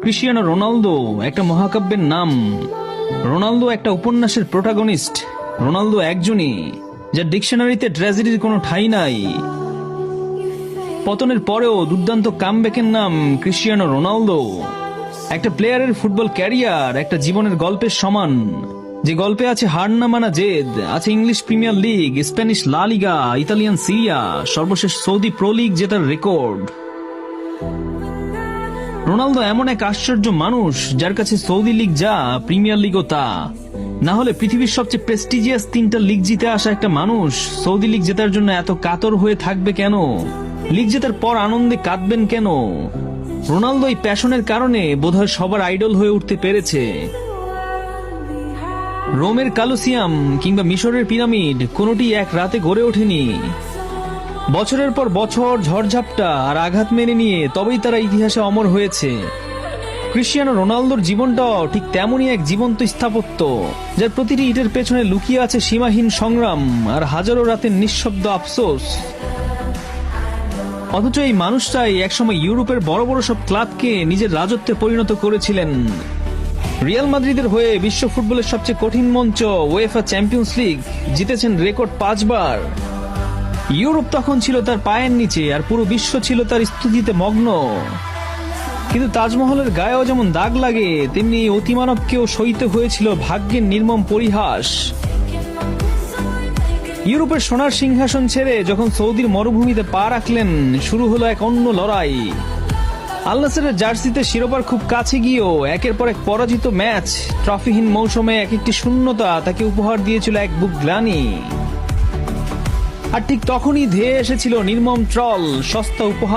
Cristiano Ronaldo একটা মহাকাব্যের নাম। Ronaldo একটা উপন্যাসের প্রোটাগনিস্ট। রোনালদো একজনই, যার ডিকশনারিতে ট্র্যাজেডির কোনো ঠাঁই নাই। পতনের পরেও দুর্দান্ত কামব্যাকের নাম ক্রিস্টিয়ানো রোনালদো। একটা প্লেয়ারের ফুটবল ক্যারিয়ার একটা জীবনের গল্পের সমান, যে গল্পে আছে হার না মানা জেদ, আছে ইংলিশ প্রিমিয়ার লিগ, স্প্যানিশ লা লিগা, ইতালিয়ান সিরিয়া, সর্বশেষ সৌদি প্রো লিগ জেতার রেকর্ড। রোনালদো এমন এক আশ্চর্য মানুষ, যার কাছে সৌদি লিগ যা, প্রিমিয়ার লিগও তা। না হলে পৃথিবীর সবচেয়ে প্রেস্টিজিয়াস 3টা লিগ জিতে আসা একটা মানুষ সৌদি লিগ জেতার জন্য এত কাতর হয়ে থাকবে কেন? লিগ জেতার পর আনন্দে কাঁদবেন কেন? রোনালদো এই প্যাশনের কারণে বোধহয় সবার আইডল হয়ে উঠতে পেরেছে। রোমের কালোসিয়াম কিংবা মিশরের পিরামিড কোনোটি এক রাতে গড়ে ওঠেনি। বছরের পর বছর ঝড়ঝাপটা আর আঘাত মেনে নিয়ে তবেই তারা ইতিহাসে অমর হয়েছে। ক্রিস্টিয়ানো রোনালদোর জীবনটাও ঠিক তেমনই এক জীবন্ত স্থাপত্য, যার প্রতিটি ইটের পেছনে লুকিয়ে আছে সীমাহীন সংগ্রাম আর হাজারো রাতের নিঃশব্দ আফসোস। অথচ এই মানুষটাই একসময় ইউরোপের বড় বড় সব ক্লাবকে নিজের রাজত্বে পরিণত করেছিলেন। রিয়াল মাদ্রিদের হয়ে বিশ্ব ফুটবলের সবচেয়ে কঠিন মঞ্চ উয়েফা চ্যাম্পিয়ন্স লিগ জিতেছেন রেকর্ড 5 বার। ইউরোপ তখন ছিল তার পায়ের নিচে আর পুরো বিশ্ব ছিল তার স্তুতিতে মগ্ন। কিন্তু তাজমহলের গায়েও যেমন দাগ লাগে, তেমনি অতিমানবকেও সইতে হয়েছিল ভাগ্যের নির্মম পরিহাস। ইউরোপের সোনার সিংহাসন ছেড়ে যখন সৌদির মরুভূমিতে পা রাখলেন, শুরু হলো এক অন্য লড়াই। আল নাসেরের জার্সিতে শিরোপার খুব কাছে গিয়েও একের পর এক পরাজিত ম্যাচ, ট্রফিহীন মৌসুমে এক একটি শূন্যতা তাকে উপহার দিয়েছিল এক বুক গ্লানি। আর ঠিক তখনই ধেয়ে এসেছিল নির্মম ট্রল, সস্তা উপহার।